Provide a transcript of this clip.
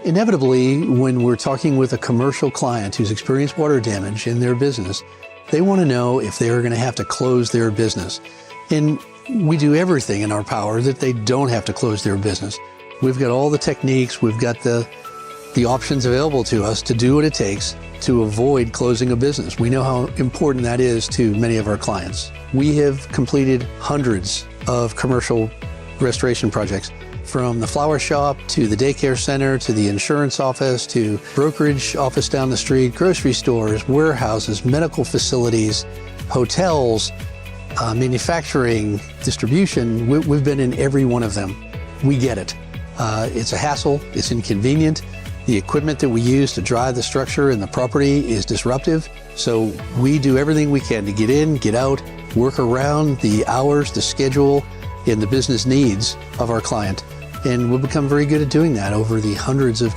Inevitably, when we're talking with a commercial client who's experienced water damage in their business, they want to know if they're going to have to close their business. And we do everything in our power that they don't have to close their business. We've got all the techniques, we've got the options available to us to do what it takes to avoid closing a business. We know how important that is to many of our clients. We have completed hundreds of commercial restoration projects, from the flower shop to the daycare center to the insurance office to brokerage office down the street, grocery stores, warehouses, medical facilities, hotels, manufacturing, distribution. We've been in every one of them. We get it. It's a hassle, it's inconvenient. The equipment that we use to drive the structure and the property is disruptive. So we do everything we can to get in, get out, work around the hours, the schedule, and the business needs of our client. And we've become very good at doing that over the hundreds of